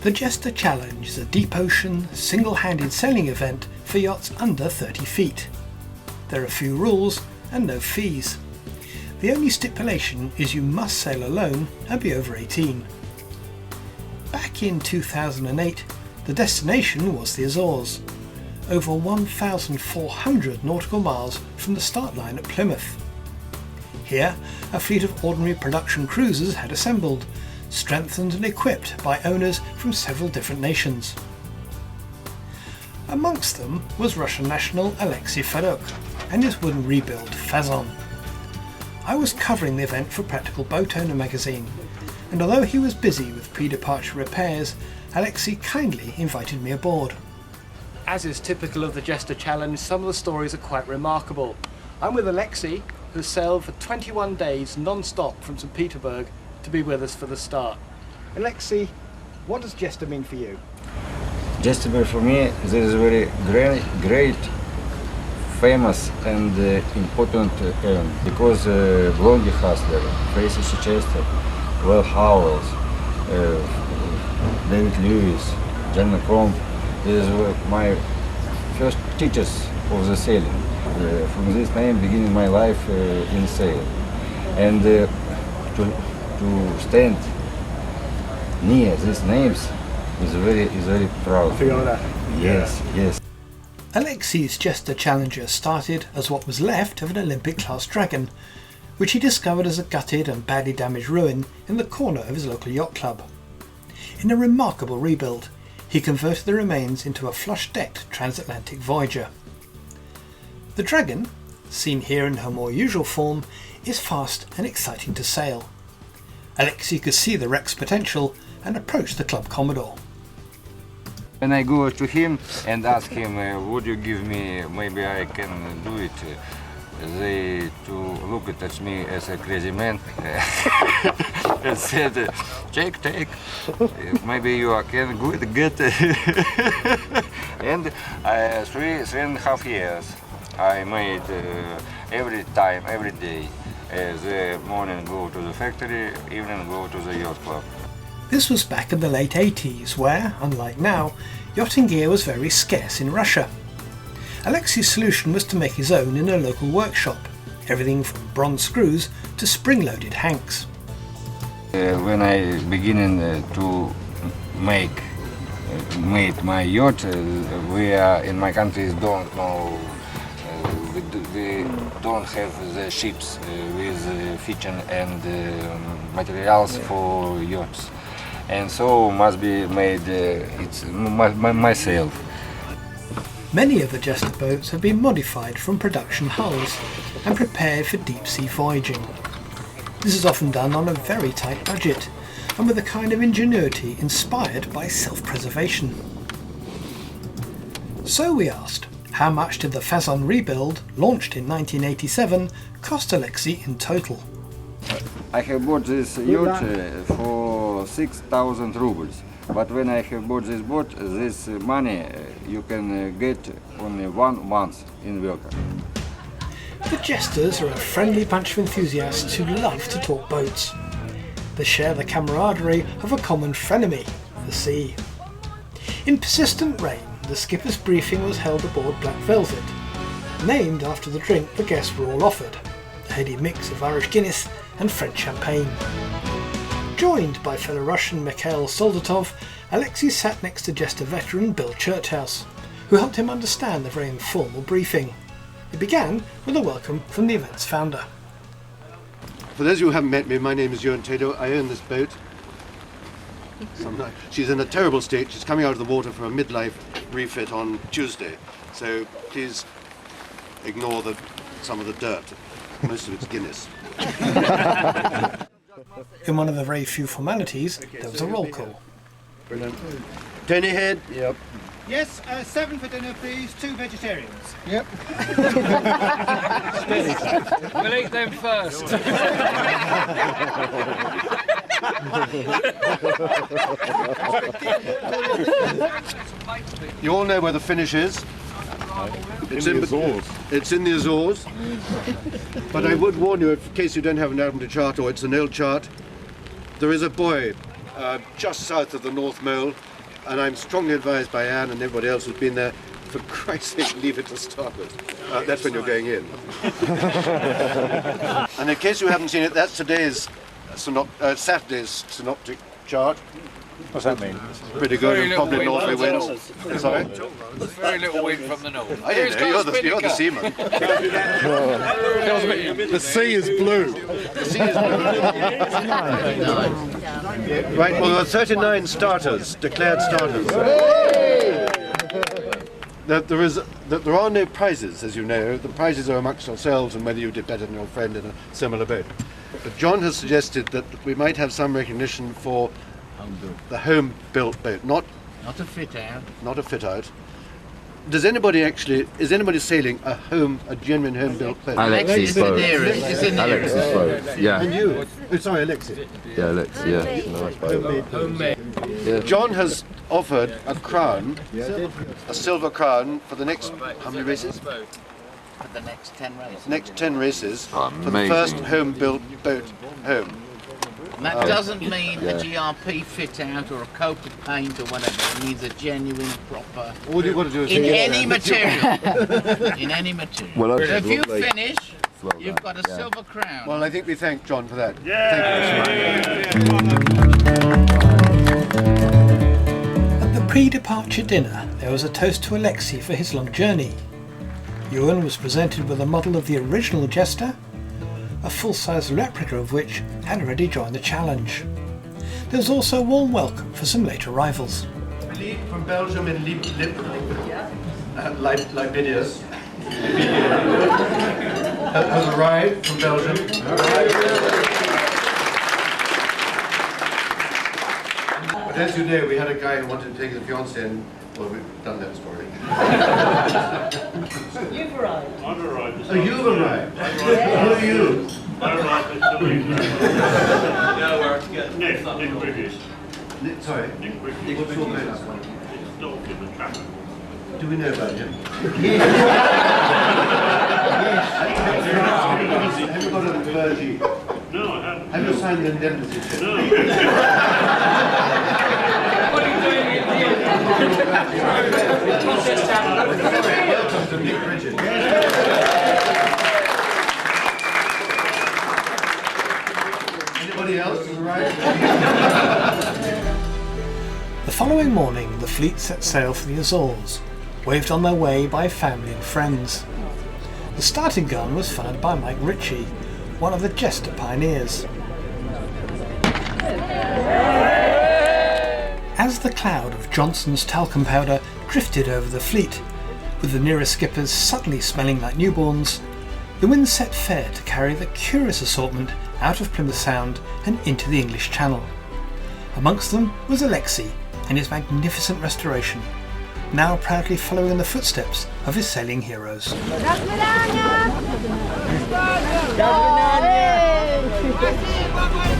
The Jester Challenge is a deep ocean, single-handed sailing event for yachts under 30 feet. There are few rules and no fees. The only stipulation is you must sail alone and be over 18. Back in 2008, the destination was the Azores, over 1,400 nautical miles from the start line at Plymouth. Here, a fleet of ordinary production cruisers had assembled, strengthened and equipped by owners from several different nations. Amongst them was Russian national Alexi Fedoruk and his wooden rebuild Fazon. I was covering the event for Practical Boat Owner magazine, and although he was busy with pre-departure repairs, Alexi kindly invited me aboard. As is typical of the Jester Challenge, some of the stories are quite remarkable. I'm with Alexi, who sailed for 21 days non-stop from St. Petersburg to be with us for the start. Alexi, what does Jester mean for you? Jester for me, this is very great, famous and important event because Blondie Hustler, Tracy Chester, Will Howells, David Lewis, John Cromp is my first teachers of the sailing. From this time beginning my life in sail, and to stand near these names is very proud. Feel honor. Yes, yes. Alexi's Jester Challenger started as what was left of an Olympic-class Dragon, which he discovered as a gutted and badly damaged ruin in the corner of his local yacht club. In a remarkable rebuild, he converted the remains into a flush-decked transatlantic Voyager. The Dragon, seen here in her more usual form, is fast and exciting to sail. Alexi could see the wreck's potential and approached the club commodore. When I go to him and ask him, would you give me, maybe I can do it, they to look at me as a crazy man and said, take, maybe you can get and 3.5 years. I made every day. The morning go to the factory, evening go to the yacht club. This was back in the late 80s where, unlike now, yachting gear was very scarce in Russia. Alexi's solution was to make his own in a local workshop, everything from bronze screws to spring-loaded hanks. When I beginning to make my yacht, we are in my country don't know. We don't have the ships with fishing and materials for yachts, and so must be made myself. Many of the Jester boats have been modified from production hulls and prepared for deep-sea voyaging. This is often done on a very tight budget and with a kind of ingenuity inspired by self-preservation. So we asked, how much did the Fazon rebuild, launched in 1987, cost Alexi in total? I have bought this yacht for 6,000 rubles. But when I have bought this boat, this money you can get only 1 month in work. The Jesters are a friendly bunch of enthusiasts who love to talk boats. They share the camaraderie of a common frenemy, the sea. In persistent rain, the skipper's briefing was held aboard Black Velvet, named after the drink the guests were all offered, a heady mix of Irish Guinness and French champagne. Joined by fellow Russian Mikhail Soldatov, Alexi sat next to Jester veteran Bill Churchhouse, who helped him understand the very informal briefing. It began with a welcome from the event's founder. For those of you who haven't met me, my name is Johan Tedo. I own this boat. She's in a terrible state. She's coming out of the water for a midlife refit on Tuesday. So please ignore some of the dirt. Most of it's Guinness. In one of the very few formalities, there was a roll call. Brilliant. Tony Head? Yep. Yes, 7 for dinner, please. 2 vegetarians. Yep. We'll eat them first. You all know where the finish is. It's in the Azores. It's in the Azores. But I would warn you, in case you don't have an album to chart or it's an old chart, there is a buoy just south of the North Mole, And I'm strongly advised by Anne and everybody else who's been there, for Christ's sake, leave it to starboard. That's when you're going in. And in case you haven't seen it, that's today's Saturday's synoptic chart. What's that mean? Pretty good, and probably northerly winds. Sorry? Very little wind from the north. I don't know, you're the seaman. The sea is blue. The sea is blue. Right, well, there are 39 starters, declared starters. There are no prizes, as you know. The prizes are amongst ourselves and whether you did better than your friend in a similar boat. But John has suggested that we might have some recognition for the home-built boat, not a fit-out. Not a fit-out. Is anybody sailing a genuine home-built boat? Alexi's boat. Alexis boat. Yeah. And you? Oh, sorry, Alexi. Yeah, Alexi. Yeah. It's a nice boat. Homemade. Yeah. John has offered a crown, a silver crown, for the next how many races? For the next 10 races. Next 10 races Oh, for the first home-built boat home. And that doesn't mean a GRP fit-out or a coat of paint or whatever. It means a genuine, proper. All you've got to do is in any material. In any material. Well, so if you finish, you've got a silver crown. Well, I think we thank John for that. At the pre-departure dinner, there was a toast to Alexi for his long journey. Ewan was presented with a model of the original Jester, a full-size replica of which had already joined the challenge. There was also a warm welcome for some late arrivals. Philippe from Belgium in Liberia has arrived from Belgium. But as you know, we had a guy who wanted to take his fiancée and, well, we've done that story. You've arrived. I've arrived. Oh, you've arrived? Who are you? I arrived at Nick British. Sorry? Nick British. What's your name? It's Dog in the Trapper. Do we know about him? Yes. Have you got a clergy? No, I haven't. Have you signed the indemnity check? No. What are you doing in the Welcome to Nick Bridget. Anybody else has arrived? The following morning, the fleet set sail for the Azores, waved on their way by family and friends. The starting gun was fired by Mike Ritchie, one of the Jester pioneers. As the cloud of Johnson's talcum powder drifted over the fleet, with the nearest skippers suddenly smelling like newborns, the wind set fair to carry the curious assortment out of Plymouth Sound and into the English Channel. Amongst them was Alexi and his magnificent restoration, now proudly following in the footsteps of his sailing heroes. Hey!